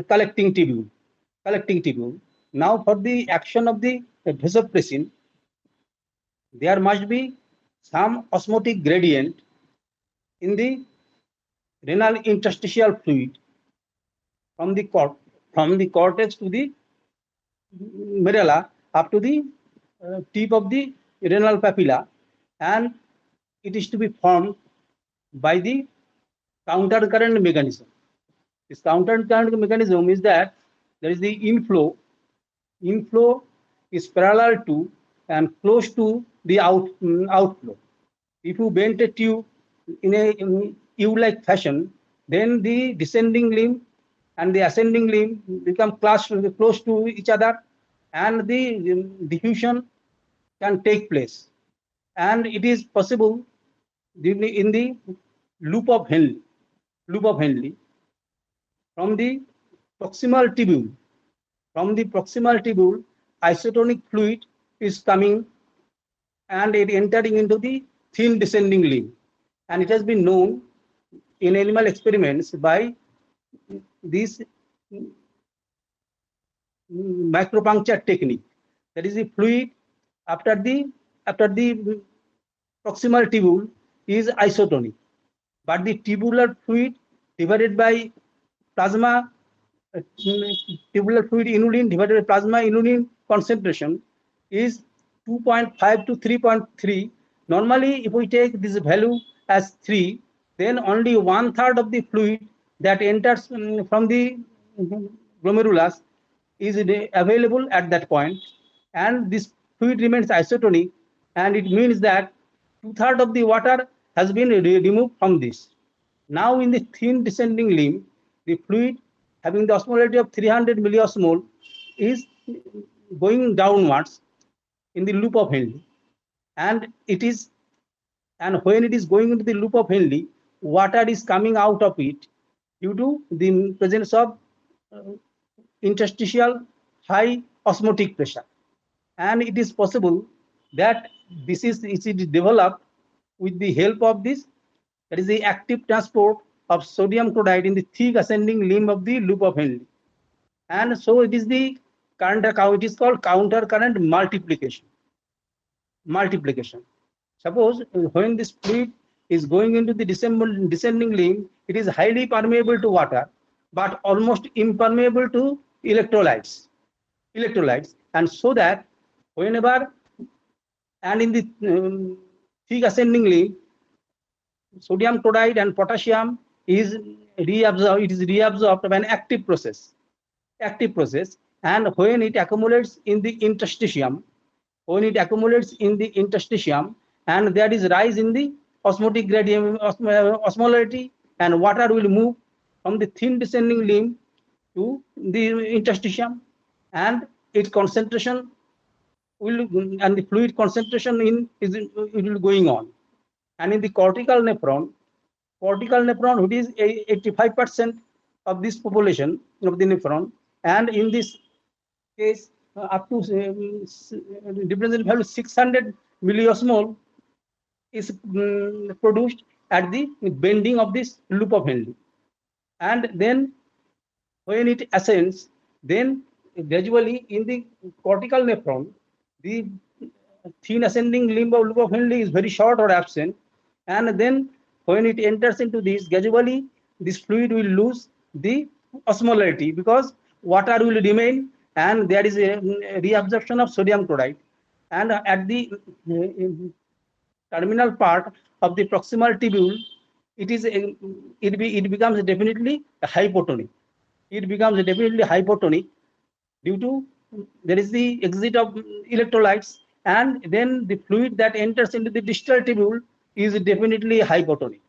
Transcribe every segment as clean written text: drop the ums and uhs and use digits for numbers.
collecting tubule. Collecting tubule. Now, for the action of the vasopressin, there must be some osmotic gradient in the renal interstitial fluid from the cortex to the medulla up to the tip of the renal papilla, and it is to be formed by the counter current mechanism. This counter current mechanism is that there is the inflow. Inflow is parallel to and close to the outflow. If you bend a tube in a U-like fashion, then the descending limb and the ascending limb become close to each other, and the diffusion can take place. And it is possible in the loop of Henle, from the proximal tubule. From the proximal tubule, isotonic fluid is coming and it entering into the thin descending limb. And it has been known in animal experiments by this micropuncture technique. That is, the fluid after the proximal tubule is isotonic, but the tubular fluid divided by plasma tubular fluid inulin divided by plasma inulin concentration is 2.5 to 3.3. Normally, if we take this value as 3, then only 1/3 of the fluid that enters from the glomerulus is available at that point, and this fluid remains isotonic, and it means that 2/3 of the water has been removed from this. Now, in the thin descending limb, the fluid having the osmolarity of 300 milliosmol is going downwards in the loop of Henle, and when it is going into the loop of Henle, water is coming out of it due to the presence of interstitial high osmotic pressure. And it is possible that this is developed with the help of this, that is the active transport of sodium chloride in the thick ascending limb of the loop of Henle. And so it is the it is called counter current multiplication. Suppose when this fluid is going into the descending limb, it is highly permeable to water, but almost impermeable to electrolytes. And so that whenever and in the thick ascending limb, sodium chloride and potassium is reabsorbed. It is reabsorbed by an active process. And when it accumulates in the interstitium, and there is rise in the osmotic gradient, osmolarity, and water will move from the thin descending limb to the interstitium, and its concentration and the fluid concentration it will going on. And in the cortical nephron, which is 85% of this population of the nephron, and in this case up to difference in value 600 milliosmol is produced at the bending of this loop of Henle. And then when it ascends, then gradually in the cortical nephron, the thin ascending limb of loop of Henle is very short or absent, and then when it enters into this, gradually this fluid will lose the osmolarity because water will remain, and there is a reabsorption of sodium chloride. And at the terminal part of the proximal tubule, it becomes definitely hypotonic. Due to there is the exit of electrolytes, and then the fluid that enters into the distal tubule is definitely hypotonic.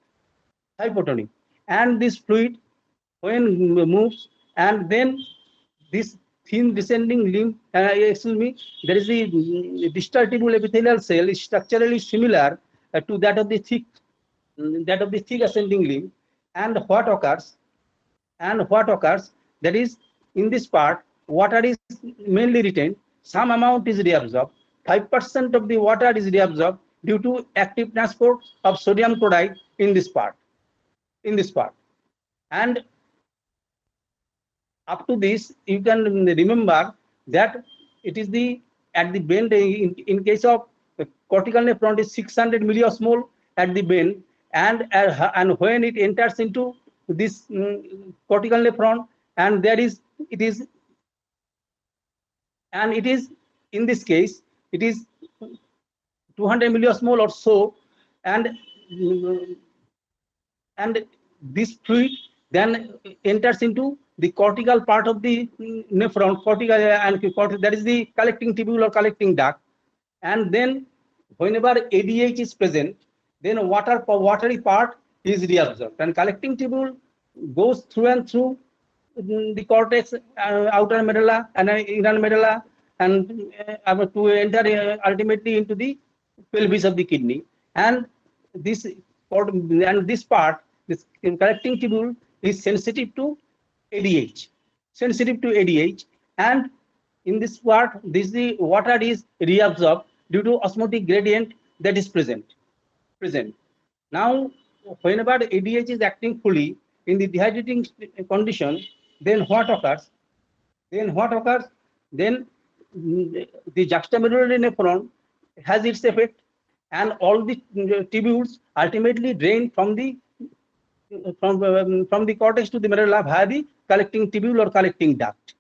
And this fluid when moves, and then this thin descending limb, there is the distal tubule epithelial cell is structurally similar to that of the thick ascending limb. And what occurs, that is, in this part, water is mainly retained. Some amount is reabsorbed. 5% of the water is reabsorbed due to active transport of sodium chloride in this part. And Up to this, you can remember that it is the at the bend in case of cortical nephron is 600 milliosmol at the bend, and when it enters into this cortical nephron, and there is it is and it is in this case it is 200 milliosmol or so, and and this fluid then enters into the cortical part of the nephron, that is the collecting tubule or collecting duct, and then whenever ADH is present, then watery part is reabsorbed, and collecting tubule goes through and through the cortex, outer medulla and inner medulla, and to enter ultimately into the pelvis of the kidney, and this part, this collecting tubule is sensitive to ADH, and in this part, the water is reabsorbed due to osmotic gradient that is present. Now, whenever ADH is acting fully in the dehydrating condition, then what occurs? Then the juxtamedullary nephron has its effect, and all the tubules ultimately drain from the cortex to the medulla via the collecting tubule or collecting duct.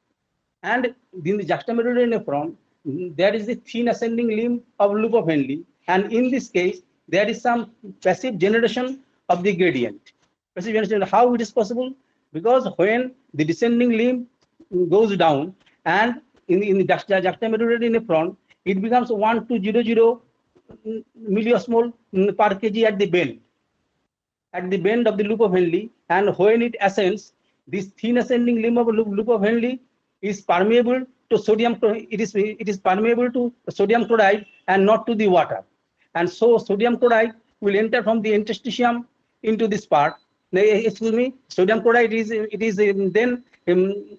And in the juxtamedullary nephron, there is the thin ascending limb of loop of Henle, and in this case, there is some passive generation of the gradient. Passive generation, how it is possible? Because when the descending limb goes down, and in the juxtamedullary nephron, it becomes 1200 milliosmol per kg at the bend of the loop of Henle, and when it ascends, this thin ascending limb of loop of Henle is permeable to sodium. It is permeable to sodium chloride and not to the water, and so sodium chloride will enter from the interstitium into this part. Excuse me, sodium chloride is then in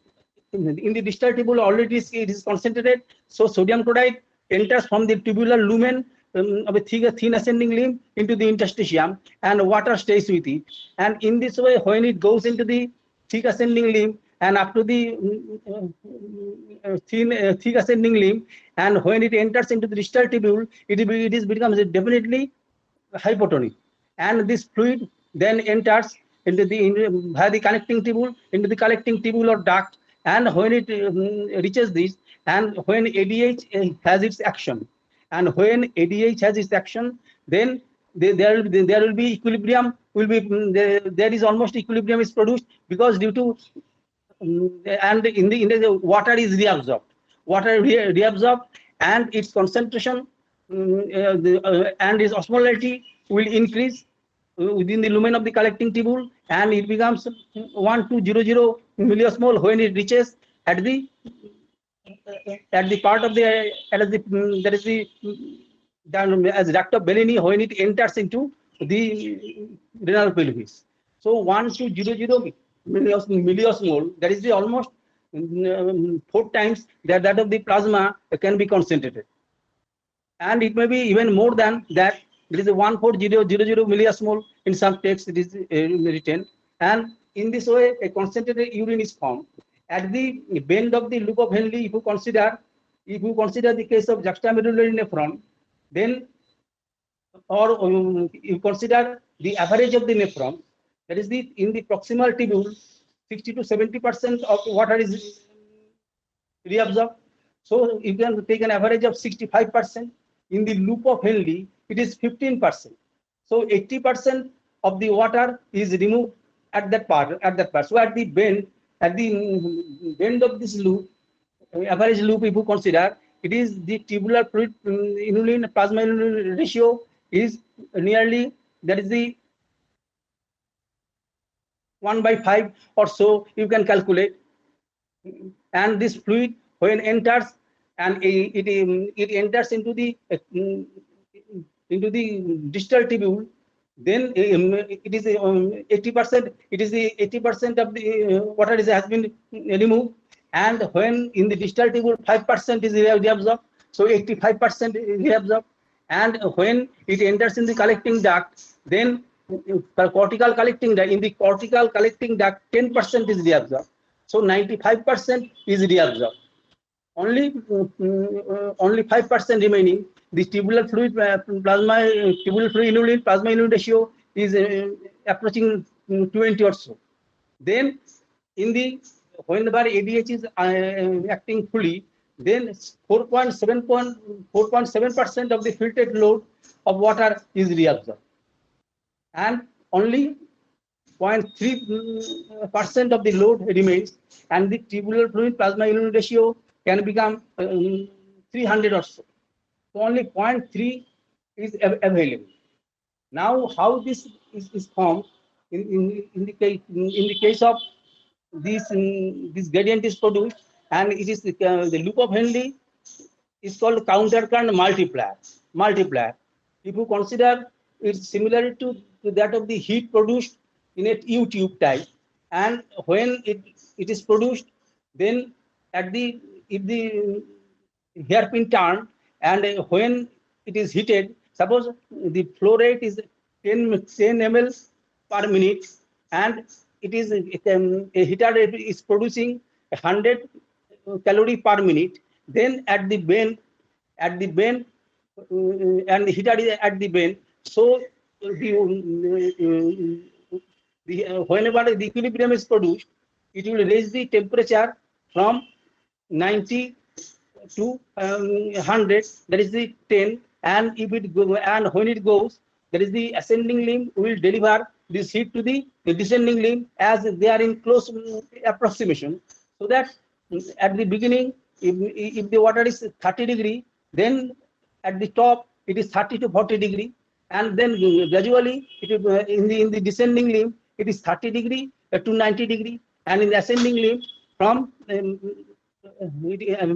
the distal tubule already it is concentrated. So sodium chloride enters from the tubular lumen of a thin ascending limb into the interstitium, and water stays with it. And in this way, when it goes into the thick ascending limb and up to the thick ascending limb, and when it enters into the distal tubule, it becomes definitely hypotonic, and this fluid then enters into via the collecting tubule into the collecting tubule or duct, and when it reaches this, and when ADH has its action, and when ADH has its action, then there will be equilibrium. There is almost equilibrium is produced, because due to and in the water is reabsorbed, and its concentration and its osmolarity will increase within the lumen of the collecting tubule, and it becomes 1200 milliosmol when it reaches at the part of the that is the as duct of Bellini when it enters into the renal pelvis. So 1200 milliosmol, that is the almost 4 times that of the plasma can be concentrated, and it may be even more than that. It is 14000 milliosmol in some texts it is written, and in this way a concentrated urine is formed at the bend of the loop of Henle. If you consider the case of juxtamedullary nephron, then or you consider the average of the nephron, that is in the proximal tubule, 60 to 70% of water is reabsorbed. So you can take an average of 65%. In the loop of Henle, it is 15%. So 80% of the water is removed at that part. So at the bend of this loop, average loop, if you consider, it is the tubular fluid inulin plasma inulin ratio is nearly, that is the 1/5 or so you can calculate, and this fluid when enters and it enters into the distal tubule, then it is 80%. It is the 80% of the water has been removed, and when in the distal tubule 5% is reabsorbed, so 85% is reabsorbed, and when it enters in the collecting duct, then cortical collecting duct, in the cortical collecting duct 10% is reabsorbed. So 95% is reabsorbed. Only 5% remaining. The tubular fluid tubular fluid unit plasma unit ratio is approaching 20 or so. Then in the whenever ADH is acting fully, then 4.7% of the filtered load of water is reabsorbed, and only 0.3% of the load remains, and the tubular fluid plasma unit ratio can become 300 or so. So only 0.3 is available. Now, how this is formed in the case of this gradient is produced, and it is the loop of Henle is called countercurrent multiplier. If you consider it's similar to that of the heat produced in a U tube type, and when it is produced, then at the if the hairpin turned, and when it is heated, suppose the flow rate is 10 ml per minute, and it is a heater is producing 100 calorie per minute. Then at the bend, and the heater is at the bend. So whenever the equilibrium is produced, it will raise the temperature from 90 to 100. That is the 10. And if it go, and when it goes, that is the ascending limb will deliver this heat to the descending limb as they are in close approximation. So that at the beginning, if the water is 30 degree, then at the top it is 30 to 40 degree, and then gradually it is, in the descending limb it is 30 degree to 90 degree, and in the ascending limb from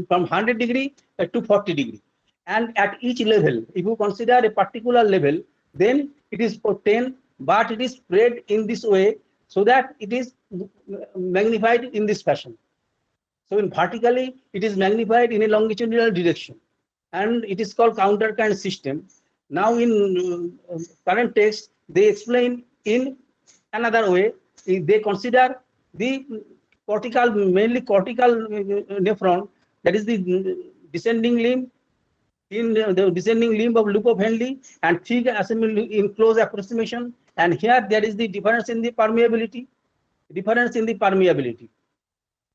100 degree to 40 degree. And at each level, if you consider a particular level, then it is for 10, but it is spread in this way so that it is magnified in this fashion. So in vertically, it is magnified in a longitudinal direction, and it is called countercurrent system. Now in current text, they explain in another way. They consider the cortical, mainly cortical nephron, that is the descending limb, in the descending limb of loop of Henle, and thick assembly in close approximation. And here there is the difference in the permeability.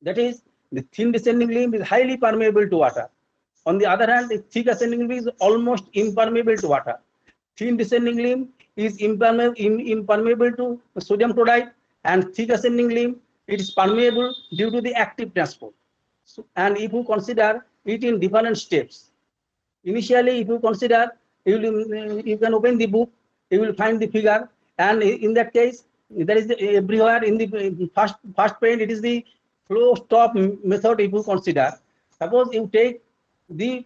That is, the thin descending limb is highly permeable to water. On the other hand, the thick ascending limb is almost impermeable to water. Thin descending limb is impermeable to sodium chloride, and thick ascending limb, it is permeable due to the active transport. So, and if you consider it in different steps, initially, if you consider, you can open the book, you will find the figure, and in that case, there is everywhere in the first point, it is the flow stop method. If you consider, suppose you take the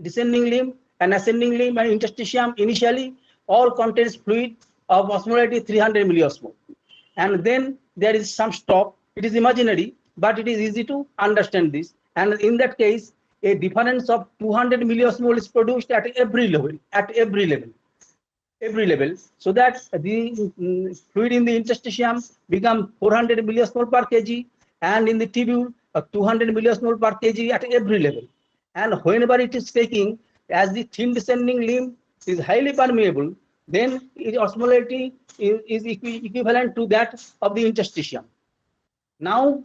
descending limb and ascending limb and interstitium, initially all contains fluid of osmolarity 300 milliosmol, and then there is some stop. It is imaginary, but it is easy to understand this. And in that case, a difference of 200 milliosmol is produced at every level, so that the fluid in the interstitium become 400 milliosmol per kg, and in the tubule 200 milliosmol per kg at every level. And whenever it is taking, as the thin descending limb is highly permeable, then its osmolarity is equivalent to that of the interstitium. Now,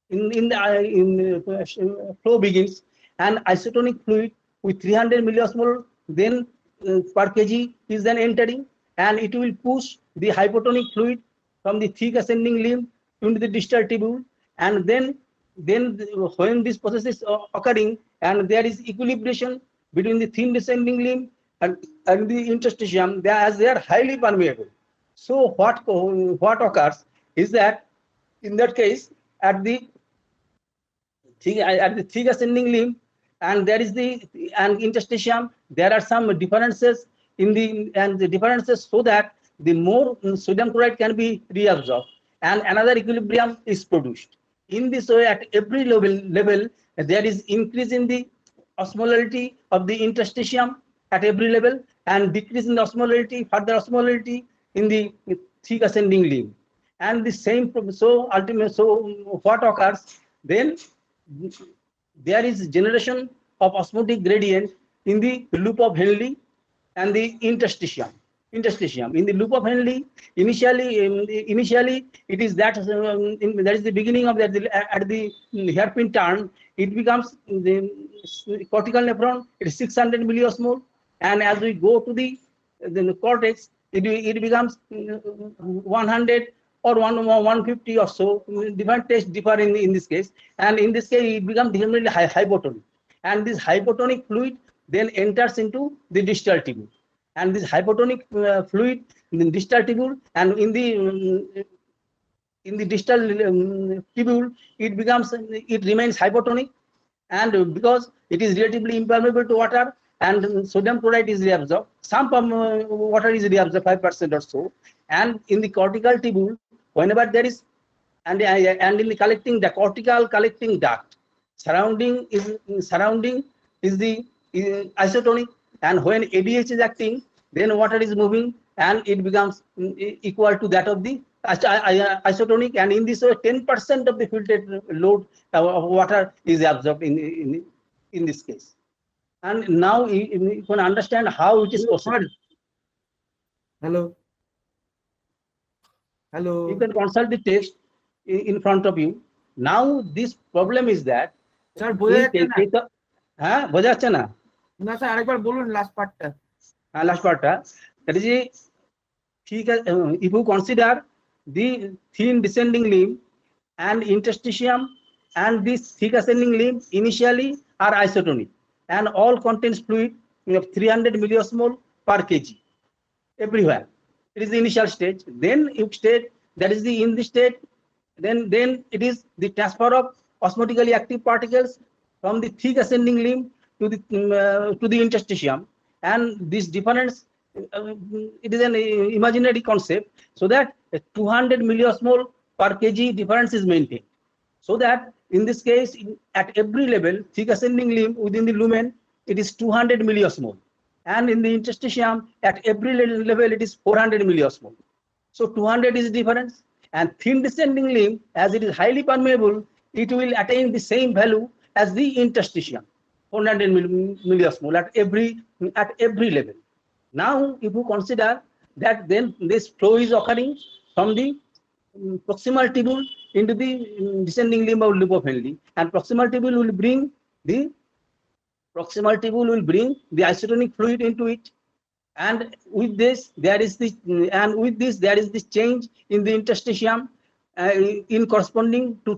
in the flow begins, and isotonic fluid with 300 milliosmol then per kg is then entering, and it will push the hypotonic fluid from the thick ascending limb into the distal tubule, and then when this process is occurring, and there is equilibration between the thin descending limb and the interstitium, as they are highly permeable. So what occurs is that in that case, at the thick ascending limb, and there is the interstitium, there are some differences in the differences, so that the more sodium chloride can be reabsorbed, and another equilibrium is produced. In this way, at every level there is increase in the osmolarity of the interstitium at every level, and decrease in the further osmolarity in the thick ascending limb. and the same. So ultimately, so what occurs then? There is generation of osmotic gradient in the loop of Henle and the interstitium. In the loop of Henle, initially it is that that is the beginning of that. At the hairpin turn, it becomes the cortical nephron. It is 600 milliosmol, and as we go to the cortex, it becomes 100 or 150 or so. Different tests differ in this case, and in this case it becomes definitely hypotonic, and this hypotonic fluid then enters into the distal tubule, and this hypotonic fluid in the distal tubule, and in the distal tubule it remains hypotonic, and because it is relatively impermeable to water, and sodium chloride is reabsorbed, some water is reabsorbed 5% or so, and in the cortical tubule, whenever there is, and in the cortical collecting duct, surrounding is the isotonic, and when ADH is acting, then water is moving, and it becomes equal to that of the isotonic, and in this way 10% of the filtered load of water is absorbed in this case. And now you can understand how it is possible. Hello. You can consult the text in front of you. Now this problem is that Sir, বোঝা যাচ্ছে না? হ্যাঁ বোঝা যাচ্ছে না? না sir, আরেকবার বলুন লাস্ট পার্টটা। লাস্ট পার্টটা, that is ঠিক আছে, if you consider the thin descending limb and interstitium and this thick ascending limb initially are isotonic and all contains fluid of 300 milliosmol per kg everywhere. It is the initial stage. Then you state that is the in the state. Then it is the transfer of osmotically active particles from the thick ascending limb to the interstitium, and this difference it is an imaginary concept, so that 200 milliosmol per kg difference is maintained. So that in this case, at every level, thick ascending limb within the lumen, it is 200 milliosmol, and in the interstitium at every level it is 400 milliosmol. So 200 is difference, and thin descending limb, as it is highly permeable, it will attain the same value as the interstitium, 400 milliosmol at every level. Now, if you consider that, then this flow is occurring from the proximal tubule into the descending limb of loop of Henle, and proximal tubule will bring the isotonic fluid into it, and with this there is this change in the interstitium in corresponding to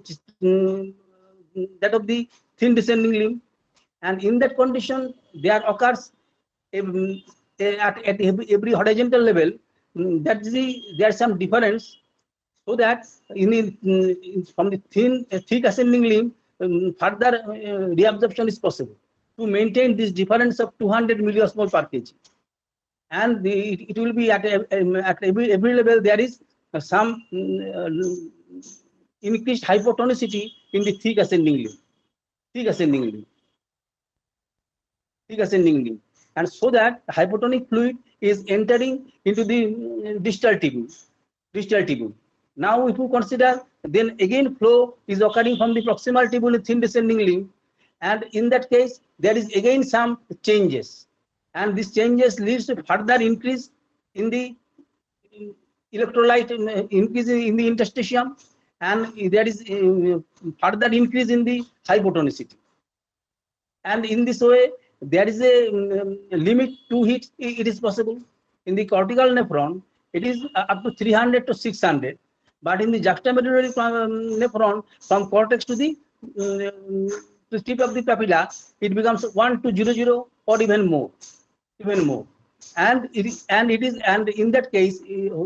that of the thin descending limb, and in that condition there occurs at every horizontal level that there is some difference, so that from the thick ascending limb further reabsorption is possible to maintain this difference of 200 milliosmol per kg, and it will be at every level there is some increased hypotonicity in the thick ascending limb, and so that hypotonic fluid is entering into the distal tubule. Now if you consider, then again flow is occurring from the proximal tubule in thin descending limb, and in that case there is again some changes, and these changes leads to further increase in the electrolyte increase in the interstitium, and there is further increase in the hypotonicity, and in this way there is a limit to which it is possible. In the cortical nephron it is up to 300 to 600, but in the juxtamedullary nephron from cortex to the tip of the papilla it becomes 1 to 00 or even more, and in that case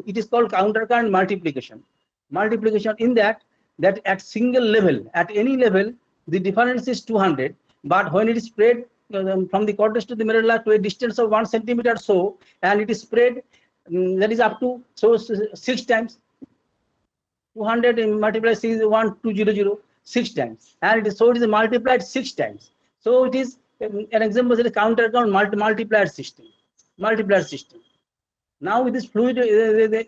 it is called countercurrent multiplication, in that at single level, at any level the difference is 200, but when it is spread from the cortex to the medulla to a distance of 1 centimeter or so, and it is spread that is up to 6 times, 200 multiplied 6 6 times, and it is multiplied 6 times. So it is an example is a countercurrent multiplier system. Now with this fluid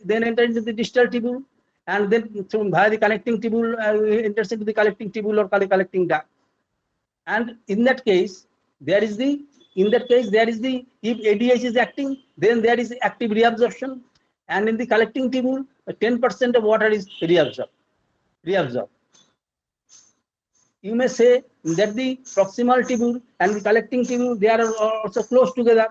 then enter into the distal tubule, and then via the collecting tubule enters into the collecting tubule or collecting duct. And in that case, there is the if ADH is acting, then there is active reabsorption, and in the collecting tubule, 10% of water is reabsorbed. You may say that the proximal tubule and the collecting tubule, they are also close together,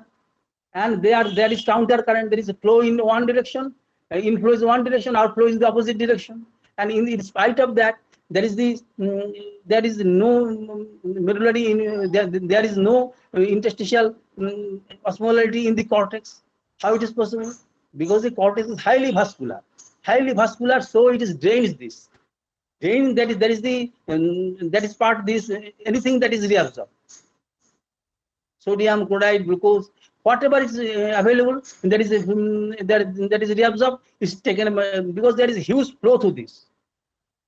and there is counter current. There is a flow in one direction, inflow is one direction, outflow is the opposite direction, and in spite of that, there is no medullary, there is no interstitial osmolarity in the cortex. How it is possible? Because the cortex is highly vascular, so it is drains this. Drain, that is part this anything that is reabsorbed. Sodium, chloride, glucose, whatever is available, that is reabsorbed is taken because there is a huge flow through this.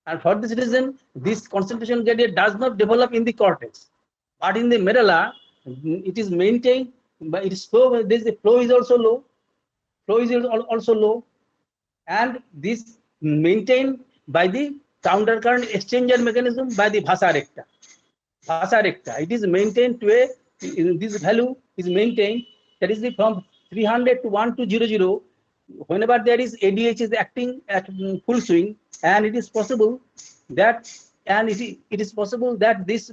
And for this reason, this concentration gradient does not develop in the cortex, but in the medulla, it is maintained. But it is slow. The flow is also low. And this maintained by the counter current exchanger mechanism by the vasa recta. It is maintained to this value is maintained. That is from 300 to 1200. Whenever there is ADH is acting at full swing, and it is possible that this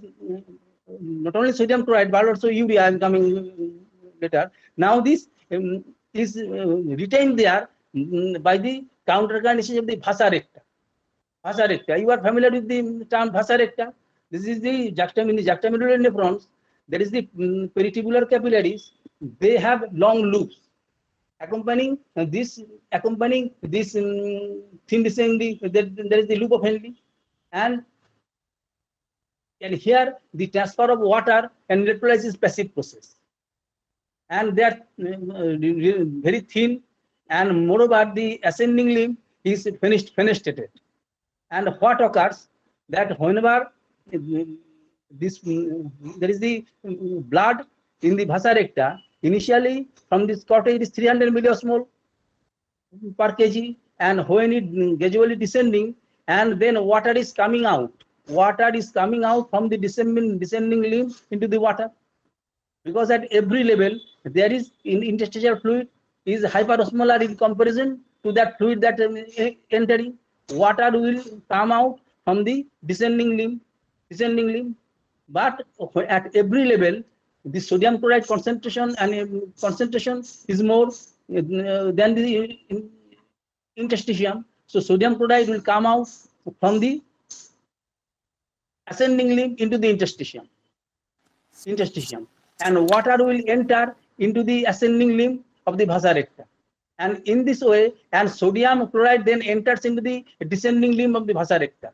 not only sodium chloride but also urea, I am coming later. Now this is retained there by the counter current exchange of the vasa recta. You are familiar with the term vasa recta. This is the juxtamedullary nephrons. There is the peritubular capillaries. They have long loops accompanying this thin descending. There is the loop of Henle, and here the transfer of water and electrolysis is passive process, and they are very thin, and moreover the ascending limb is fenestrated. And what occurs that whenever there is the blood in the vasa recta, initially from this cortex it is 300 milliosmol per kg, and when it gradually descending, and then water is coming out from the descending limb into the water, because at every level there is interstitial fluid is hyperosmolar in comparison to that fluid that entering. Water will come out from the descending limb, but at every level the sodium chloride concentration is more than the interstitium. So sodium chloride will come out from the ascending limb into the interstitium, and water will enter into the ascending limb of the vasa recta. And in this way, and sodium chloride then enters into the descending limb of the vasa recta.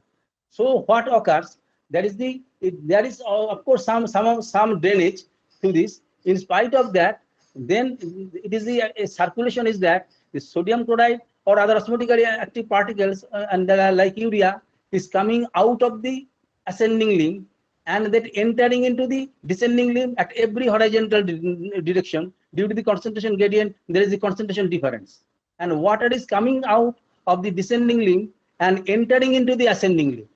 So what occurs? There is of course some drainage to this. In spite of that, then it is the circulation is that the sodium chloride or other osmotically active particles and like urea is coming out of the ascending limb, and that entering into the descending limb at every horizontal direction. Due to the concentration gradient, there is a concentration difference, and water is coming out of the descending limb and entering into the ascending limb,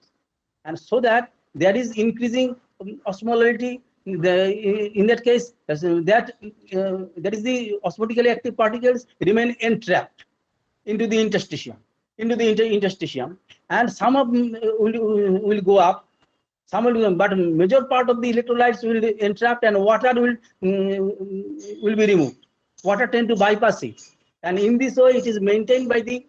and so that there is increasing osmolarity. In that case, that is the osmotically active particles remain entrapped into the interstitium, and some of them will go up. Some will, but major part of the electrolytes will be entrapped, and water will be removed. Water tend to bypass it, and in this way, it is maintained by the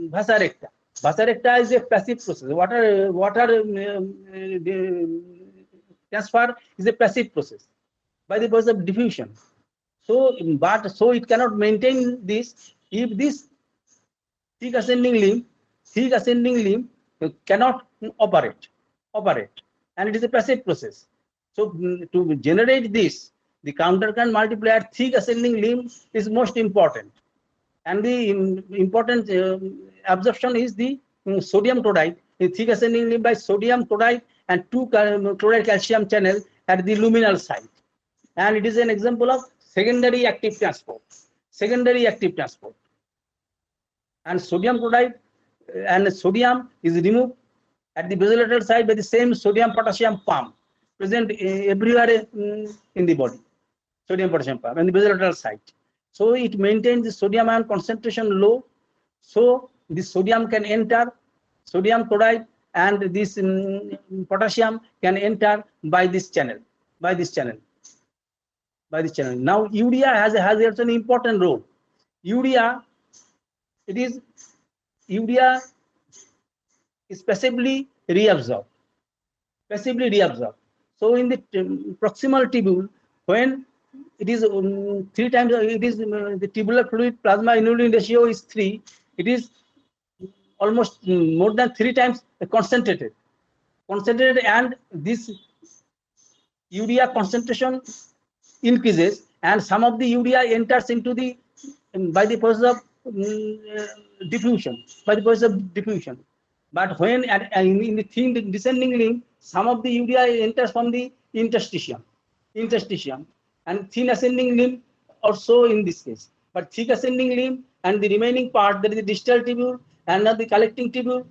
vasa recta. Vasa recta is a passive process. Water transfer is a passive process by the process of diffusion. So it cannot maintain this if this thick ascending limb cannot operate, and it is a passive process. So to generate this, the counter current multiplier thick ascending limb is most important, and the important absorption is the sodium chloride, the thick ascending limb by sodium chloride and 2 chloride calcium channel at the luminal site, and it is an example of secondary active transport. And sodium chloride and sodium is removed at the basolateral side by the same sodium potassium pump present everywhere in the body. Sodium potassium pump and the basolateral side. So it maintains the sodium ion concentration low. So the sodium can enter, sodium chloride and this potassium can enter by this channel, by this channel. Now urea has also an important role. Urea is passively reabsorbed. So in the proximal tubule, when it is 3 times, it is the tubular fluid plasma inulin ratio is 3. It is almost more than 3 times concentrated, and this urea concentration increases, and some of the urea enters into the by the process of diffusion. But when in the thin descending limb, some of the urea enters from the interstitium, and thin ascending limb also in this case. But thick ascending limb and the remaining part, that is the distal tubule and the collecting tubule,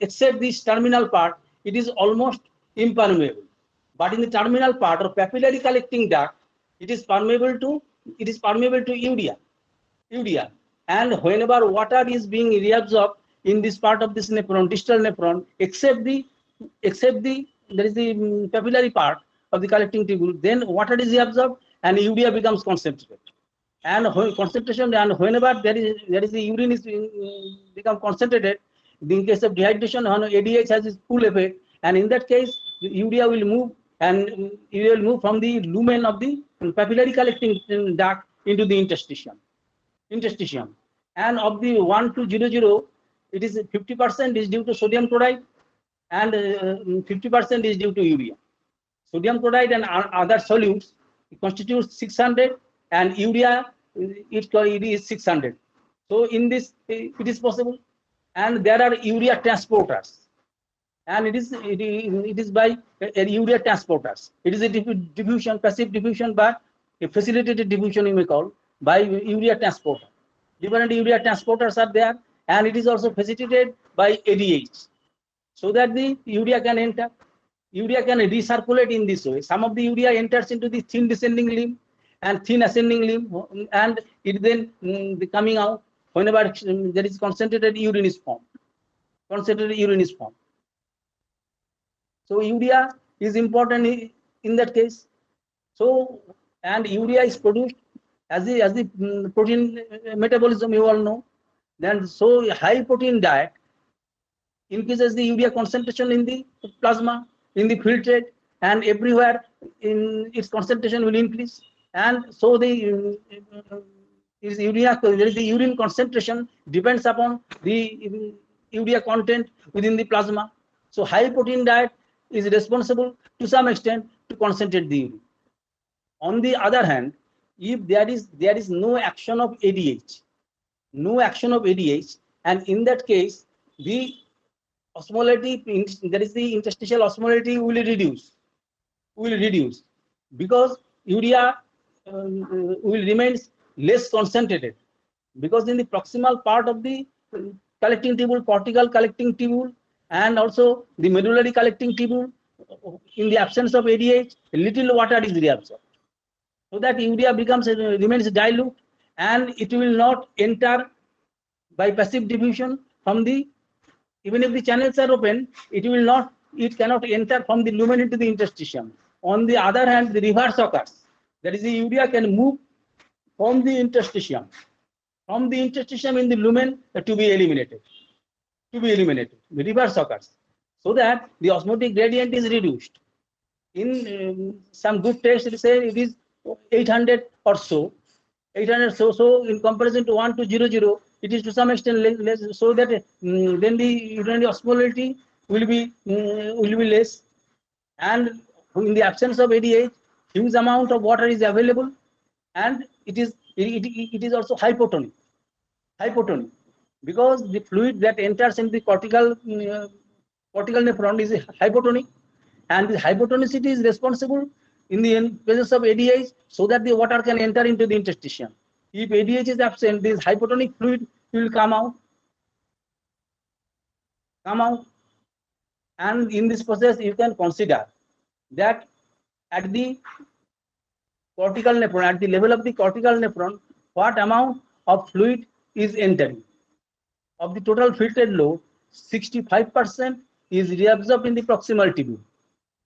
except this terminal part, it is almost impermeable. But in the terminal part or papillary collecting duct, it is permeable to urea. And whenever water is being reabsorbed in this part of this nephron, distal nephron, except the there is the papillary part of the collecting tubule, then water is reabsorbed and urea becomes concentrated. And concentration, and whenever there is the urine is become concentrated, in case of dehydration, ADH has its full effect, and in that case, the urea will move, and urea will move from the lumen of the papillary collecting duct into the interstitium. And of the 1 to 0, it is 50% is due to sodium chloride, and 50% is due to urea. Sodium chloride and other solutes constitutes 600, and urea it is 600. So in this it is possible, and there are urea transporters, and it is by urea transporters. It is a diffusion, passive diffusion, but a facilitated diffusion you may call, by urea transporter. Different urea transporters are there, and it is also facilitated by ADH, so that the urea can enter. Urea can recirculate in this way. Some of the urea enters into the thin descending limb and thin ascending limb, and it then coming out whenever there is concentrated urine is formed. So urea is important in that case. So, and urea is produced as the protein metabolism, you all know. Then so high protein diet increases the urea concentration in the plasma, in the filtrate, and everywhere in its concentration will increase. And so the urine concentration depends upon the urea content within the plasma. So high protein diet is responsible to some extent to concentrate the urine. On the other hand, if there is no action of ADH, and in that case the osmolality, that is the interstitial osmolality, will reduce because urea will remain less concentrated, because in the proximal part of the collecting tubule, cortical collecting tubule, and also the medullary collecting tubule, in the absence of ADH, little water is reabsorbed, so that urea remains dilute, and it will not enter by passive diffusion from the, even if the channels are open, it cannot enter from the lumen into the interstitium. On the other hand, the reverse occurs. That is, the urea can move from the interstitium in the lumen to be eliminated. The reverse occurs, so that the osmotic gradient is reduced. In some good tests, they say it is 800 or so. 800 so in comparison to 1 to 0, it is to some extent less, so that then the urinary osmolality will be less, and in the absence of ADH, huge amount of water is available, and it is also hypotonic, because the fluid that enters in the cortical nephron is hypotonic, and the hypotonicity is responsible in the presence of ADH, so that the water can enter into the interstitium. If ADH is absent, this hypotonic fluid will come out, come out. And in this process, you can consider that at the cortical nephron, at the level of the cortical nephron, what amount of fluid is entering. Of the total filtered load, 65% is reabsorbed in the proximal tubule,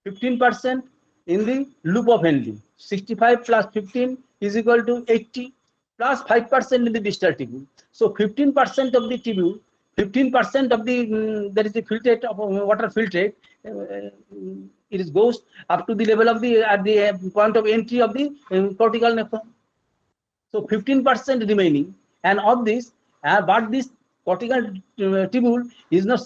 15% in the loop of Henle. 65 plus 15 is equal to 80, plus 5% in the distal tubule. So 15% of the tubule, 15% of the that is the filtrate of water filtrate, it is goes up to the level of the at the point of entry of the cortical nephron. So 15% remaining, and of this, but this cortical tubule is not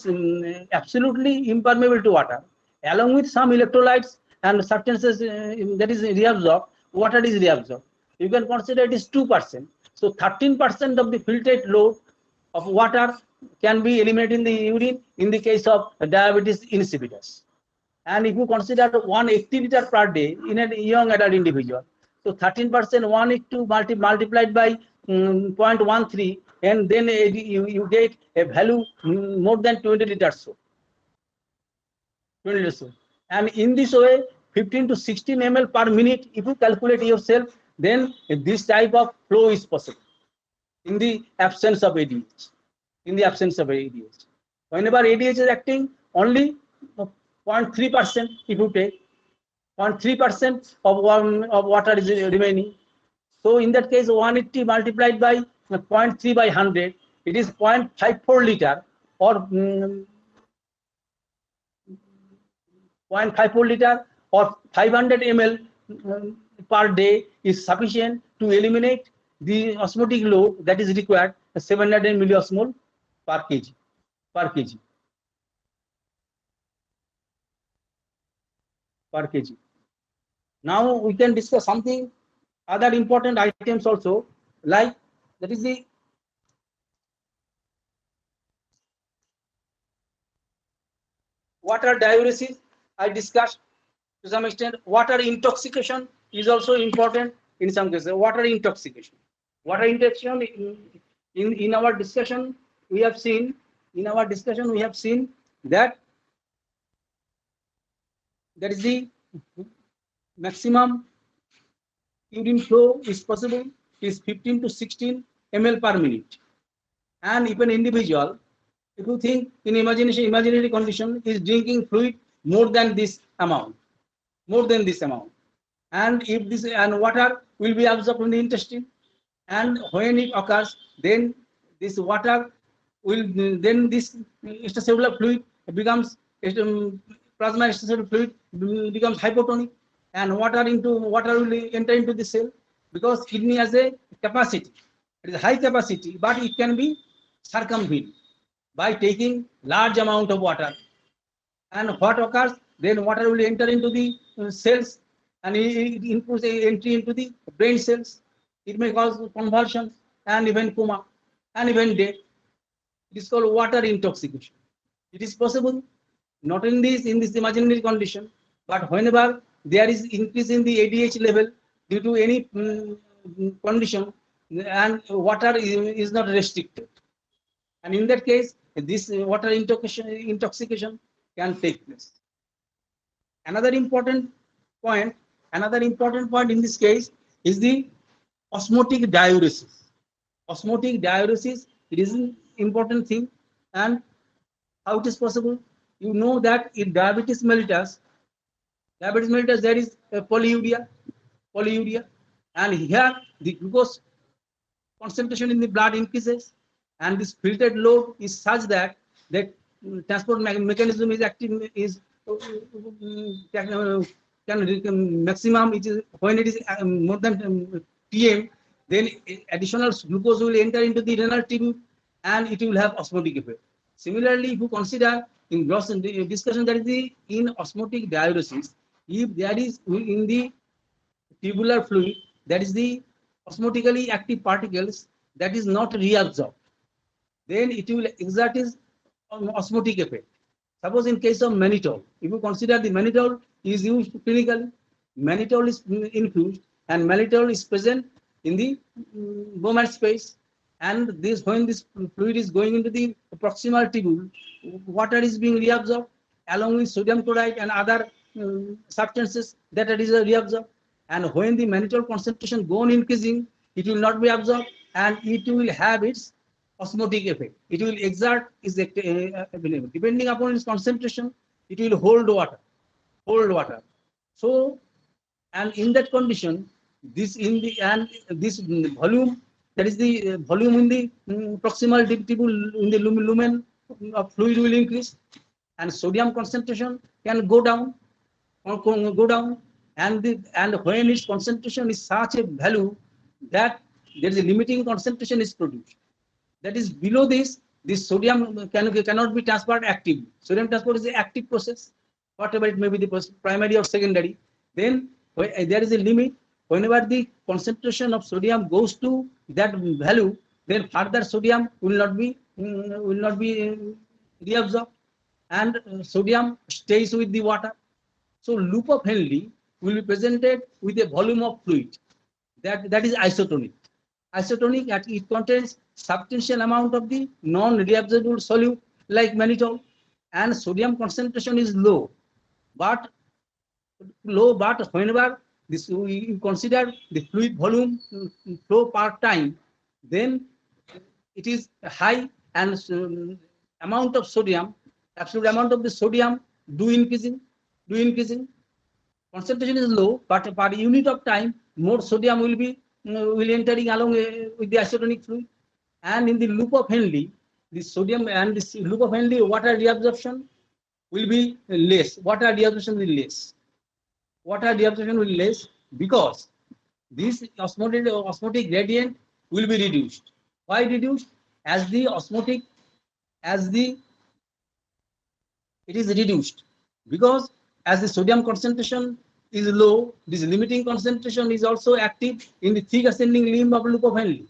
absolutely impermeable to water. Along with some electrolytes and substances that is reabsorbed, water is reabsorbed. You can consider it is 2%. So 13% of the filtrate load of water can be eliminated in the urine in the case of diabetes insipidus. And if you consider 180 liter per day in a young adult individual, so 13% 182 multiplied by 0.13, and then you get a value more than 20 liters. So 20 liters. So. And in this way, 15 to 16 ml per minute, if you calculate yourself, then this type of flow is possible in the absence of ADH. In the absence of ADH. Whenever ADH is acting, only 0.3% if you take, 0.3% of water is remaining. So in that case, 180 multiplied by 0.3 by 100, it is 0.54 liter or 0.54 liter or 500 ml per day is sufficient to eliminate the osmotic load that is required, 700 milliosmol per kg. Per kg. Per kg. Now we can discuss something other important items also, like that is the water diuresis. I discussed to some extent. Water intoxication is also important in some cases. Water intoxication. Water intoxication in our discussion we have seen that is the maximum urine flow is possible is 15 to 16 ml per minute. And if an individual, if you think in imaginary condition, is drinking fluid more than this amount, and if this and water will be absorbed from the intestine, and when it occurs, then this water will, then this extracellular fluid becomes plasma extracellular fluid becomes hypotonic, and water will enter into the cell, because kidney has a capacity, it is high capacity, but it can be circumvented by taking large amount of water. And what occurs, then water will enter into the cells, and it improves entry into the brain cells. It may cause convulsions and even coma and even death. It is called water intoxication. It is possible not in this imaginary condition, but whenever there is increase in the ADH level due to any condition, and water is not restricted, and in that case, this water intoxication can take place. Another important point in this case is the osmotic diuresis. Osmotic diuresis, it is an important thing. And how it is possible? You know that in diabetes mellitus, there is polyuria, and here the glucose concentration in the blood increases, and this filtered load is such that transport mechanism is active, is can maximum, it is when it is more than Tm, then additional glucose will enter into the renal tube and it will have osmotic effect. Similarly, if you consider in gross discussion, that is in osmotic diuresis, if there is in the tubular fluid, that is the osmotically active particles that is not reabsorbed, then it will exert its osmotic effect. Suppose in case of mannitol, if you consider the mannitol is used clinically, mannitol is infused, and mannitol is present in the bone marrow space, and this when this fluid is going into the proximal tubule, water is being reabsorbed along with sodium chloride and other substances that is reabsorbed. And when the mannitol concentration go on increasing, it will not be absorbed and it will have its osmotic effect. It will exert its depending upon its concentration, it will hold water, So, and in that condition, this in the and this volume, that is the volume in the proximal tubule in the lumen of fluid will increase, and sodium concentration can go down, and when its concentration is such a value that there is a limiting concentration is produced. That is below this sodium cannot be transferred actively. Sodium transport is an active process, whatever it may be, the primary or secondary. Then there is a limit. Whenever the concentration of sodium goes to that value, then further sodium will not be reabsorbed, and sodium stays with the water. So loop of Henle will be presented with a volume of fluid that is isotonic. Isotonic, it contains substantial amount of the non-reabsorbable solute like mannitol, and sodium concentration is low. But whenever this you consider the fluid volume flow per time, then it is high, and amount of sodium, absolute amount of the sodium do increasing. Concentration is low, but per unit of time, more sodium will entering along with the isotonic fluid. And in the loop of Henle, the sodium and this loop of Henle, water reabsorption will be less. Water reabsorption will less because this osmotic gradient will be reduced. Why reduced? It is reduced because as the sodium concentration is low, this limiting concentration is also active in the thick ascending limb of loop of Henle,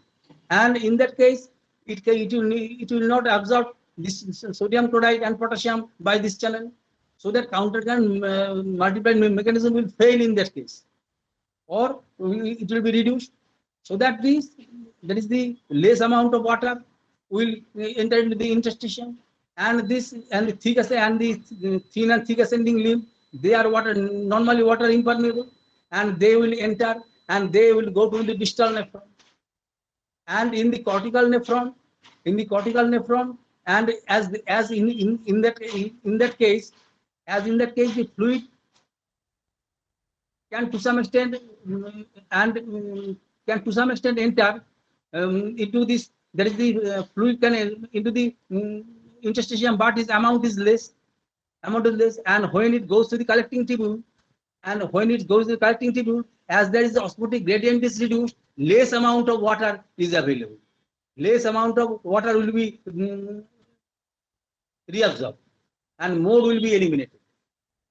and in that case, it will not absorb this sodium chloride and potassium by this channel, so that counter current multiplied mechanism will fail in that case, or it will be reduced, so that there is the less amount of water will enter into the interstitium, and the thick and the thin and thick ascending limb, they are normally water impermeable, and they will enter and they will go to the distal nephron. And in the cortical nephron, and as in that case, the fluid can to some extent enter into this. There is the fluid can into the interstitium, but its amount is less. And when it goes to the collecting tubule, as there is the osmotic gradient is reduced, less amount of water is available. Less amount of water will be reabsorbed, and more will be eliminated.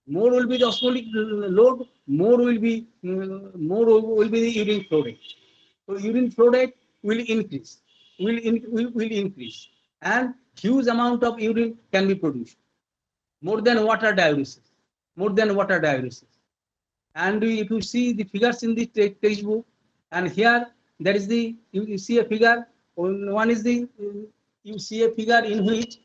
More will be the osmotic load. More will be the urine flow rate. So urine flow rate will increase. And huge amount of urine can be produced. More than water diuresis. And if you see the figures in the textbook, and here there is you see a figure. One is you see a figure in which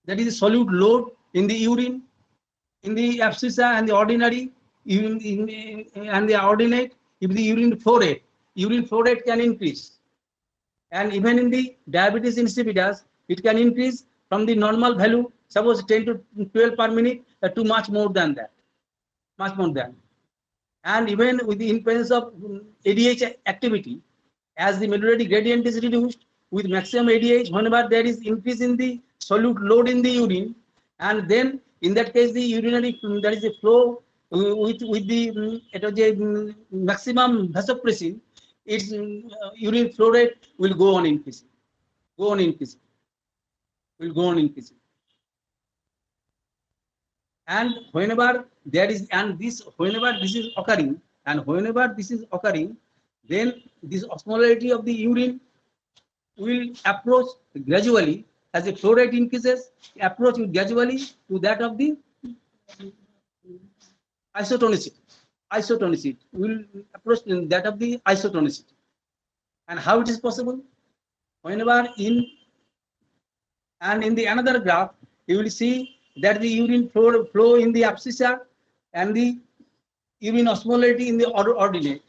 that is the solute load in the urine, in the abscissa and the ordinary, and the ordinate. If the urine flow rate can increase, and even in the diabetes insipidus, it can increase from the normal value, suppose 10 to 12 per minute, to much more than that. And even with the influence of ADH activity, as the medullary gradient is reduced with maximum ADH, whenever there is increase in the solute load in the urine, and then in that case the urinary, there is a flow with the maximum vasopressin, its urine flow rate will go on increasing. And whenever this is occurring, then this osmolarity of the urine will approach gradually, as the flow rate increases, approach gradually to that of the isotonicity. isotonicity. We will approach that of the isotonicity. And how it is possible? Whenever in the another graph, you will see that the urine flow in the abscissa and the urine osmolarity in the ordinate.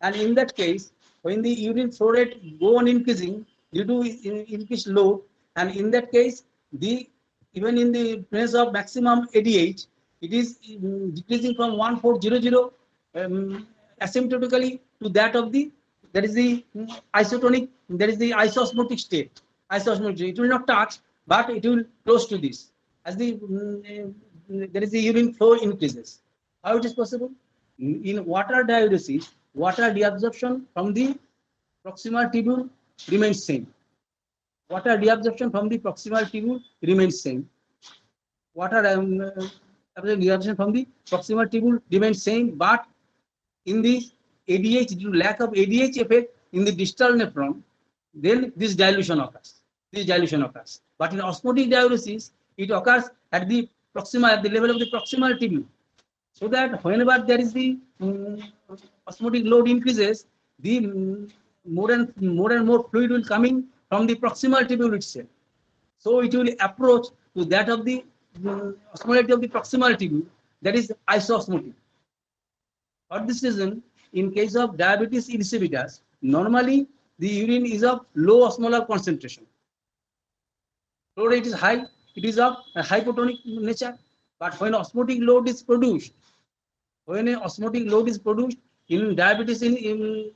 And in that case, when the urine flow rate go on increasing due to increased load, and in that case, even in the presence of maximum ADH, it is decreasing from 1400 asymptotically to that of the isotonic, that is the isosmotic state. It will not touch, but it will close to this as the urine flow increases. How it is possible? In water diuresis, water deabsorption from the proximal tubule remains same. Water deabsorption from the proximal tubule remains same. Water deabsorption from the proximal tubule remains same, but in the ADH, due to lack of ADH effect in the distal nephron, then this dilution occurs. But in osmotic diuresis, it occurs at the level of the proximal tubule. So that whenever there is the osmotic load increases, the more and more fluid will coming from the proximal tubule itself. So it will approach to that of the osmolarity of the proximal tubule, that is isosmotic. For this reason, in case of diabetes insipidus, normally the urine is of low osmolar concentration. Flow rate is high, it is of a hypotonic nature. But when osmotic load is produced, in diabetes, in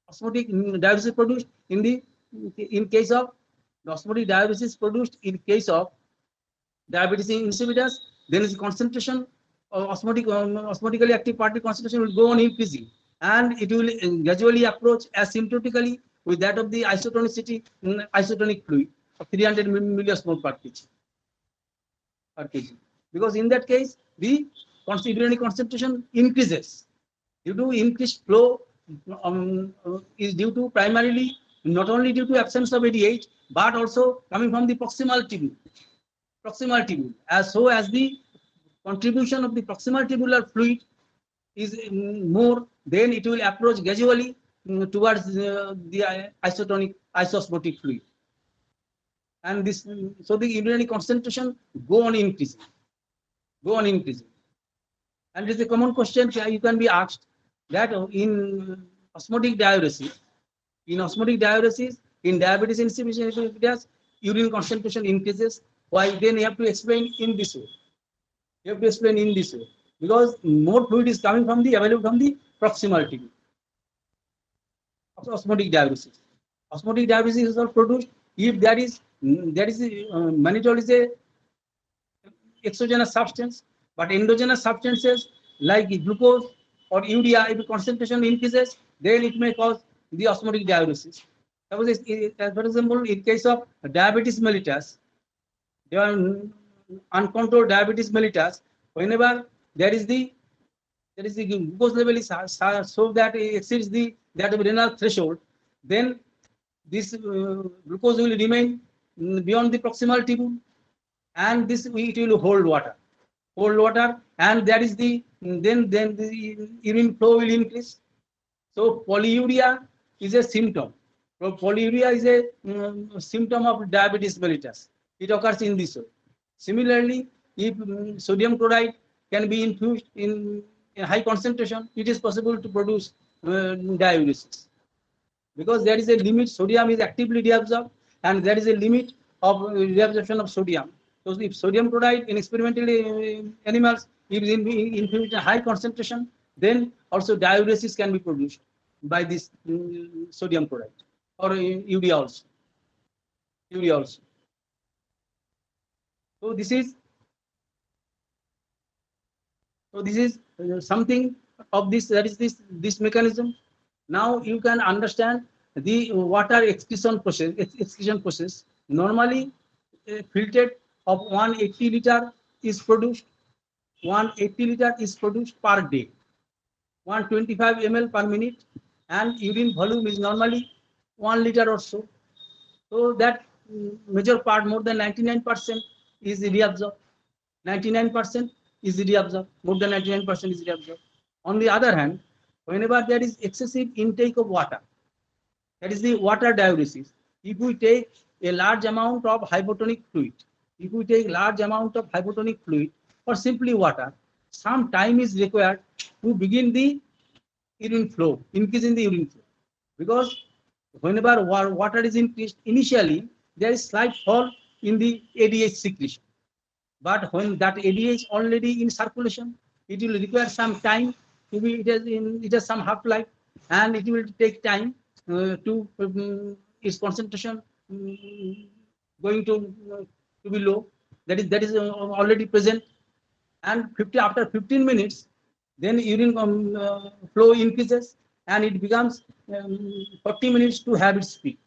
osmotic diuresis produced in case of the osmotic diuresis produced in case of diabetes insipidus, then its concentration of osmotically active particle concentration will go on increasing, and it will gradually approach asymptotically with that of the isotonic fluid of 300 milliosmol per kg. Because in that case, the urinary concentration increases due to increased flow, is due to primarily not only due to absence of ADH, but also coming from the proximal tubule. As the contribution of the proximal tubular fluid is more, then it will approach gradually towards the isosmotic fluid. And this, so the urinary concentration go on increasing. And it is a common question you can be asked that in osmotic diuresis, in diabetes insipidus, urine concentration increases. Why? Then you have to explain in this way. Because more fluid is coming from available from the proximal tubule. Osmotic diuresis. Osmotic diuresis is also produced if there is mannitol is a exogenous substance, but endogenous substances like glucose or urea, if the concentration increases, then it may cause the osmotic diuresis. Suppose, for example, in case of diabetes mellitus, there are uncontrolled diabetes mellitus. Whenever there is the glucose level is so that it exceeds that of renal threshold, then this glucose will remain beyond the proximal tubule, and it will hold water, and that is then the urine flow will increase. So polyuria is a symptom. Polyuria is a symptom of diabetes mellitus. It occurs in this way. Similarly, if sodium chloride can be infused in high concentration, it is possible to produce diuresis. Because there is a limit, sodium is actively deabsorbed, and there is a limit of reabsorption of sodium. So if sodium chloride in experimental animals is infused in high concentration, then also diuresis can be produced by this sodium chloride or urea also. So this is something of this, that is this mechanism. Now you can understand the water excretion process. Normally, a filtrate of 180 liter is produced. 180 liter is produced per day. 125 ml per minute, and urine volume is normally 1 liter or so. So that major part, more than 99% is reabsorbed. 99% is reabsorbed. More than 99% is reabsorbed. On the other hand, whenever there is excessive intake of water, that is the water diuresis. If we take a large amount of hypotonic fluid, if we take large amount of hypotonic fluid or simply water, some time is required to begin the urine flow, increase in the urine flow. Because whenever water is increased, initially there is slight fall in the ADH secretion. But when that ADH already in circulation, it will require some time to be, it has some half-life, and it will take time to its concentration going to be low. That is already present, and after 15 minutes, then urine flow increases, and it becomes 40 minutes to have its peak.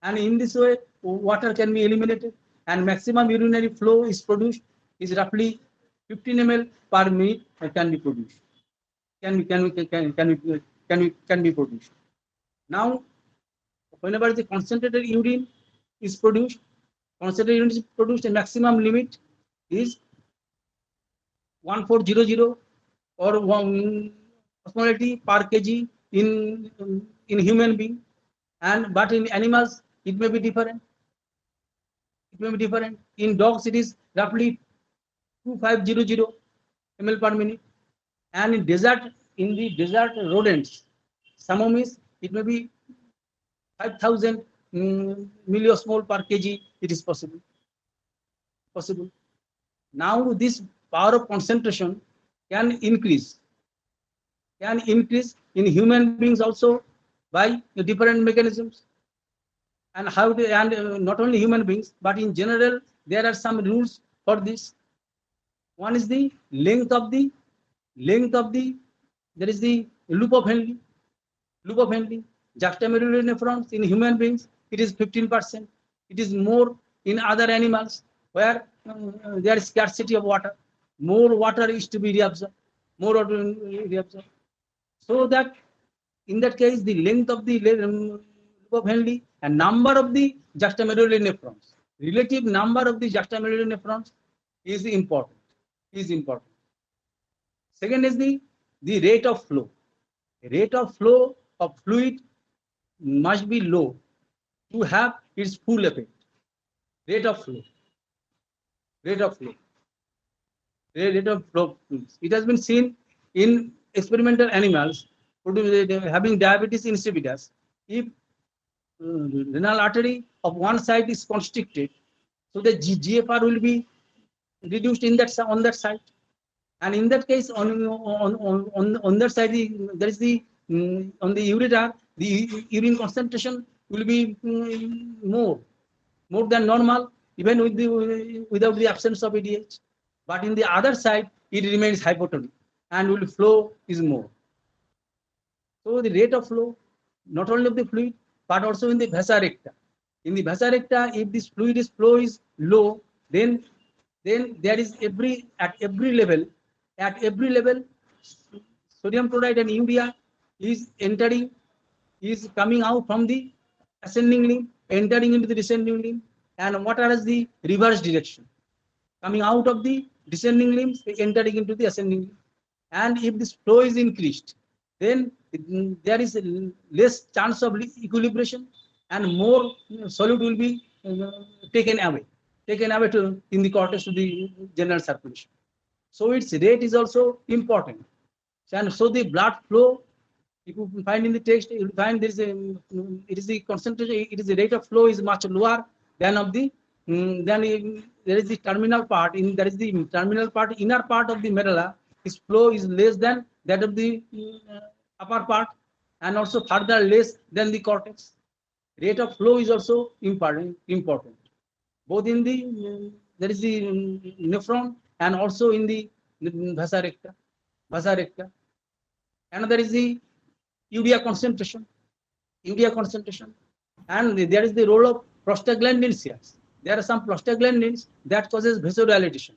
And in this way, water can be eliminated, and maximum urinary flow is produced is roughly 15 ml per minute can be produced. Can be produced. Now, whenever the concentrated urine is produced, a maximum limit is 1400 or 1 osmolality per kg in human being, and but in animals it may be different. In dogs it is roughly 2500 ml per minute, and in the desert rodents, Samomis, it may be 5000 milliosmol per kg. It is possible. Now this power of concentration can increase in human beings also by different mechanisms. And not only human beings, but in general there are some rules for this. One is the length of the there is the loop of Henle. Juxtamedullary nephrons in human beings, it is 15%. It is more in other animals where there is scarcity of water. More water is to be reabsorbed. So that in that case, the length of the loop of Henle and number of the juxtamedullary nephrons, relative number of the juxtamedullary nephrons is important. Second is the rate of flow. Rate of flow of fluid must be low to have its full effect. Rate of flow. It has been seen in experimental animals having diabetes insipidus. If renal artery of one side is constricted, so the GFR will be reduced on that side, and in that case on that side there is the on the ureter, the urine concentration will be more than normal, even without the absence of ADH. But in the other side, it remains hypotonic and will flow is more. So the rate of flow, not only of the fluid, but also in the vasa recta. In the vasa recta, if this fluid flow is low, then there is at every level, sodium chloride and urea is coming out from the ascending limb, entering into the descending limb, and water has the reverse direction, coming out of the descending limbs, entering into the ascending limb. And if this flow is increased, then there is less chance of equilibration, and more solute will be taken away in the cortex to the general circulation. So its rate is also important. And so the blood flow, if you find in the text, you will find there is it is the concentration, it is the rate of flow is much lower than of the there is the terminal part. There is the terminal part, inner part of the medulla. Its flow is less than that of the upper part, and also further less than the cortex. Rate of flow is also important. Both in the there is the nephron and also in the vasa recta. Another is the urea concentration, and there is the role of prostaglandins here. There are some prostaglandins that causes vasodilatation,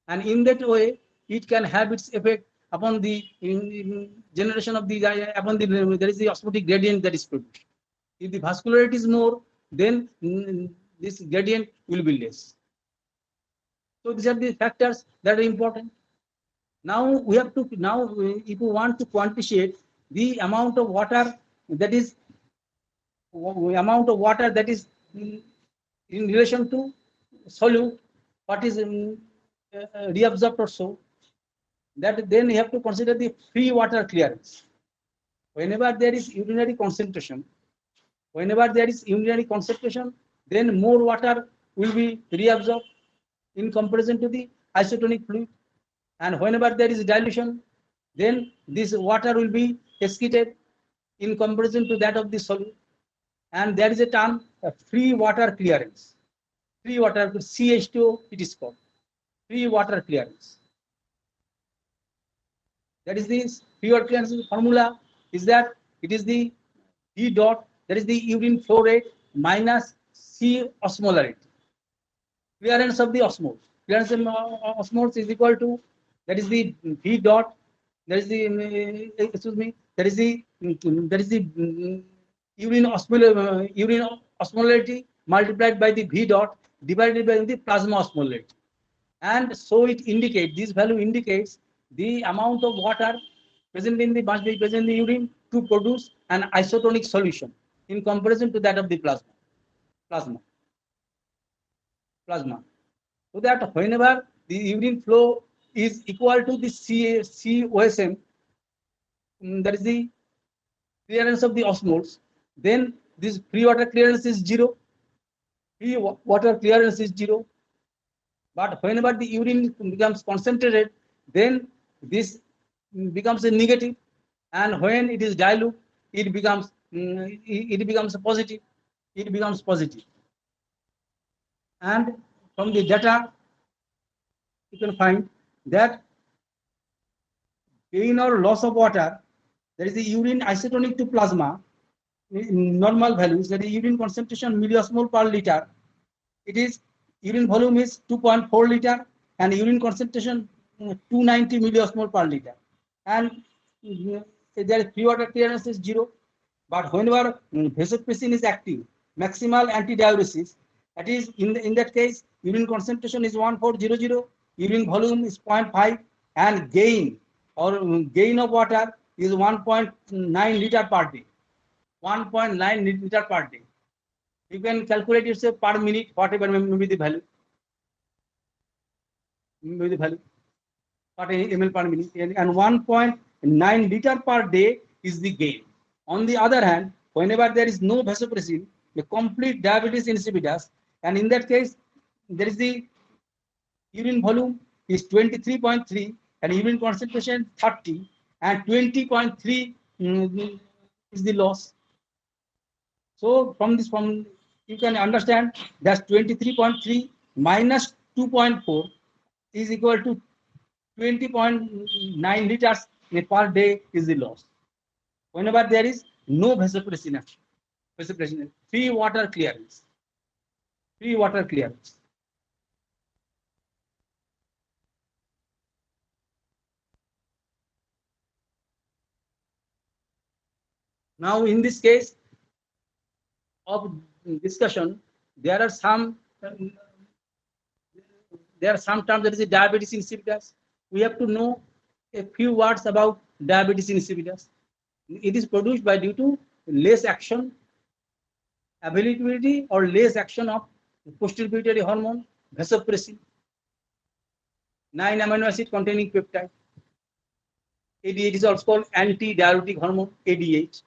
and in that way it can have its effect upon the generation of the there is the osmotic gradient that is produced. If the vascularity is more, then this gradient will be less. So these are the factors that are important. Now we have to, if we want to quantitate the amount of water that is in relation to solute, what is reabsorbed or so, that then you have to consider the free water clearance. Whenever there is urinary concentration, then more water will be reabsorbed in comparison to the isotonic fluid. And whenever there is dilution, then this water will be excreted in comparison to that of the solute. And there is a term, free water clearance. Free water, CH2O, it is called. Free water clearance. That is the free water clearance formula is that it is the V dot, that is the urine flow rate minus C osmolarity. Clearance of the osmoles. Clearance of osmoles is equal to, that is the V dot, that is the urine osmolarity multiplied by the V dot divided by the plasma osmolarity. And so it indicates, this value indicates the amount of water present in the urine to produce an isotonic solution in comparison to that of the plasma. So that whenever the urine flow is equal to the COSM, that is the clearance of the osmoles, then this free water clearance is zero. But whenever the urine becomes concentrated, then this becomes a negative, and when it is dilute, it becomes positive. And from the data, you can find that gain or loss of water, that is the urine isotonic to plasma, in normal values, that is urine concentration milliosmol per liter, it is urine volume is 2.4 liter and urine concentration 290 milliosmol per liter, and their free water clearance is zero. But whenever vasopressin is active, maximal antidiuresis, that is in that case urine concentration is 1400, urine volume is 0.5, and gain of water is 1.9 liter per day. 1.9 liter per day. You can calculate yourself per minute, whatever may be the value. What ml per minute, and 1.9 liter per day is the gain. On the other hand, whenever there is no vasopressin, the complete diabetes insipidus, and in that case, there is the urine volume is 23.3 and urine concentration 30, and 20.3 is the loss. So from you can understand that 23.3 minus 2.4 is equal to 20.9 liters per day is the loss. Whenever there is no vasopressin action, free water clearance. Now, in this case of discussion, there are some terms, that is the diabetes insipidus. We have to know a few words about diabetes insipidus. It is produced by due to less action, availability or less action of posterior pituitary hormone vasopressin, 9 amino acid containing peptide. ADH is also called anti-diuretic hormone, ADH,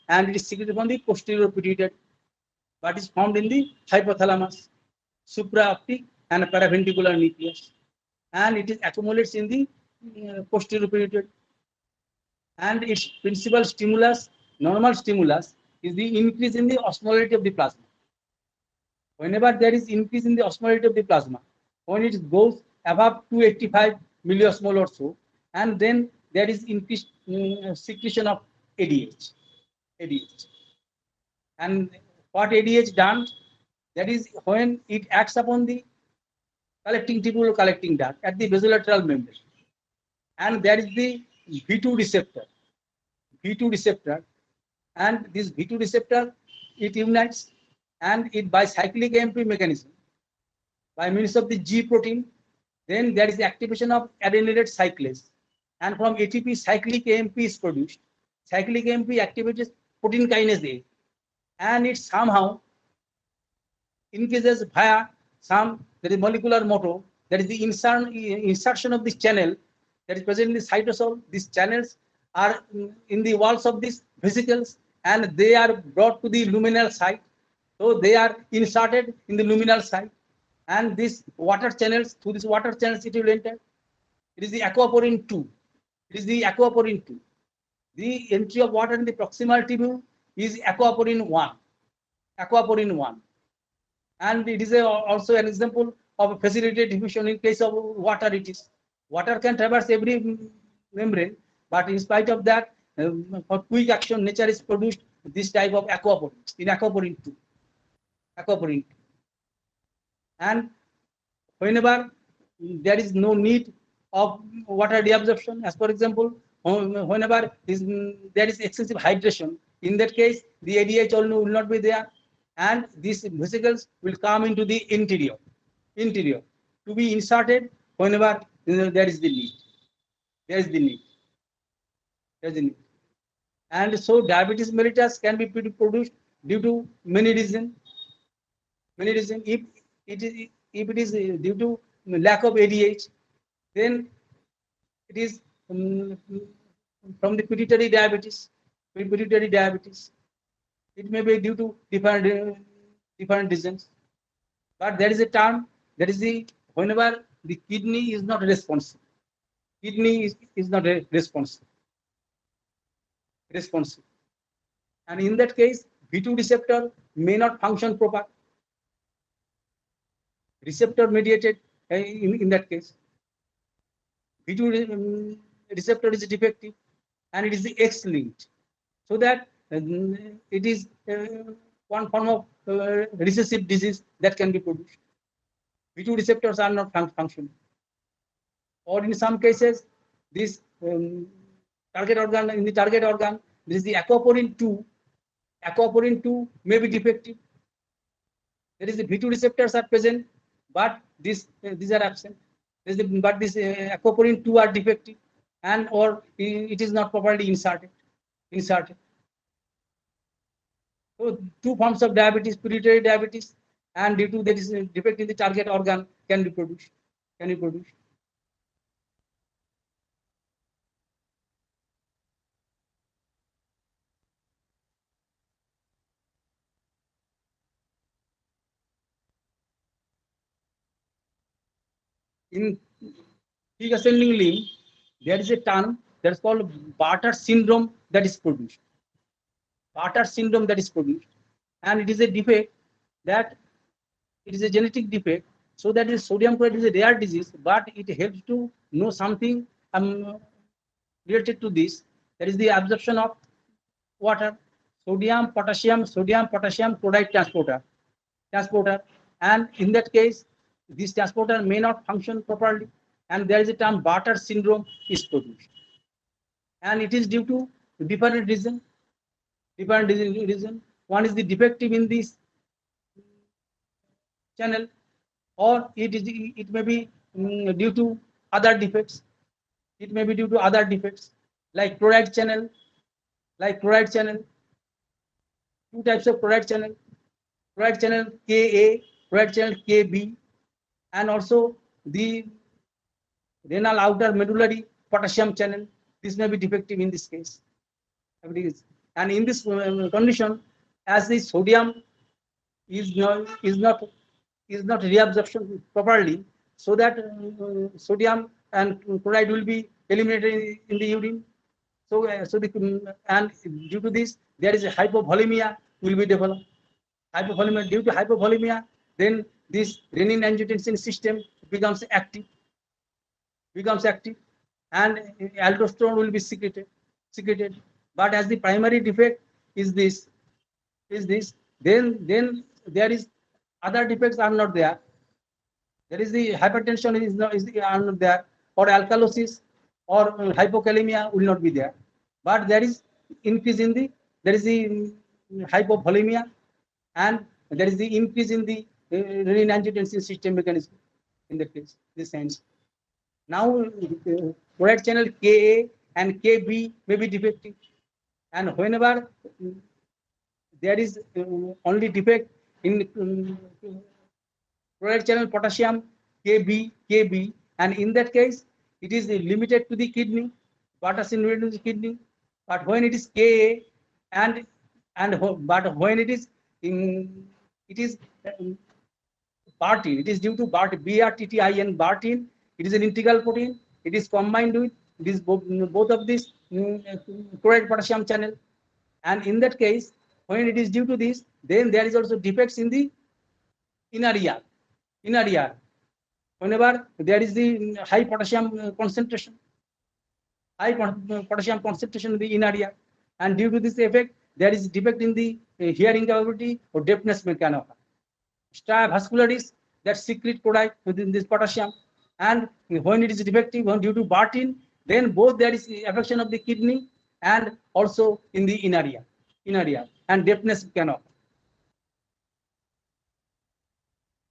and it is secreted from the posterior pituitary, but is found in the hypothalamus, supraoptic and paraventricular nucleus, and it is accumulates in the posterior pituitary. And its principal stimulus, normal stimulus, is the increase in the osmolarity of the plasma. Whenever there is increase in the osmolarity of the plasma, when it goes above 285 milliosmol or so, and then there is increased secretion of ADH. And what ADH done? That is when it acts upon the collecting tubule collecting duct at the basolateral membrane, and there is the V2 receptor, and this V2 receptor, it unites, and it by cyclic AMP mechanism, by means of the G protein, Then there is the activation of adenylate cyclase, and from ATP cyclic AMP is produced. Cyclic AMP activates protein kinase A, and it somehow increases via some there is molecular motto, that is the insertion of this channel that is present in the cytosol. These channels are in the walls of these vesicles, and they are brought to the luminal site. So they are inserted in the luminal site, and these water channels, through these water channels it will enter. It is the aquaporin 2. It is the aquaporin 2. The entry of water in the proximal tubule is aquaporin 1. Aquaporin 1. And it is also an example of a facilitated diffusion. In case of water, it is water can traverse every membrane, but in spite of that, for quick action, nature is produced this type of aquaporin in aquaporin 2. Aquaporin 2. And whenever there is no need of water deabsorption, as for example, whenever there is excessive hydration, in that case, the ADH will not be there, and these vesicles will come into the interior to be inserted whenever there is the need. There is the need. And so diabetes mellitus can be produced due to many reasons. If it is due to lack of ADH, then it is from the pituitary diabetes. It may be due to different reasons. But there is a term, that is the whenever the kidney is not responsive. Kidney is not responsive. And in that case, V2 receptor may not function proper. Receptor mediated in that case. V2 receptor is defective, and it is the X-linked, so that it is one form of recessive disease that can be produced. V2 receptors are not functioning, or in some cases, this target organ, this is the aquaporin 2. Aquaporin 2 may be defective. There is the V2 receptors are present, but these are absent. But this aquaporin 2 are defective, and or it is not properly inserted. So two forms of diabetes, pituitary diabetes, and due to that is defect in the target organ can be produced. In peak ascending limb, there is a term that is called Barter syndrome that is produced. And it is a defect that it is a genetic defect. So that is sodium chloride is a rare disease, but it helps to know something related to this. That is the absorption of water, sodium potassium chloride transporter, and in that case, this transporter may not function properly, and there is a term Barter syndrome is produced, and it is due to different reason. One is the defective in this channel, or it may be due to other defects. Like chloride channel. Two types of chloride channel. Chloride channel Ka, chloride channel Kb, and also the renal outer medullary potassium channel. This may be defective in this case. And in this condition, as the sodium is not reabsorption properly, so that sodium and chloride will be eliminated in the urine. So and due to this, there is a hypovolemia will be developed. Due to hypovolemia, then this renin-angiotensin system becomes active, and aldosterone will be secreted. But as the primary defect is this, then there is other defects are not there. There is the hypertension is not there, or alkalosis or hypokalemia will not be there. But there is increase in the hypovolemia, and there is the increase in the renin-angiotensin system mechanism in that case. This ends. Now, chloride channel Ka and Kb may be defective, and whenever there is only defect in chloride channel potassium Kb, and in that case, it is limited to the kidney, Barter syndrome to the kidney. But when it is Ka and but when it is in, it is Bartin. It is due to Bartin. Bartin. It is an integral protein. It is combined with this both of these chloride potassium channel. And in that case, when it is due to this, then there is also defects in the inner ear. Inner ear. Whenever there is the high potassium concentration, in the inner ear, and due to this effect, there is defect in the hearing capability or deafness may can occur. Stria vascularis that secrete chloride within this potassium, and when it is defective, when due to Bartin, then both there is affection of the kidney and also in the inner ear, and deafness can occur.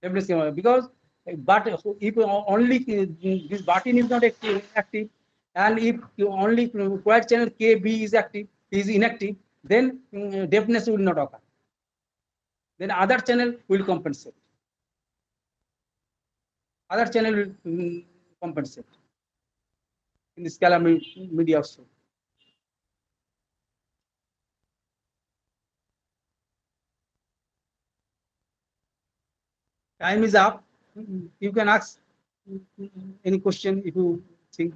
Because but if only this Bartin is not active, and if only chloride channel Kb is inactive, then deafness will not occur. Then other channel will compensate. Other channel will compensate in the scalar media also. Time is up. You can ask any question if you think.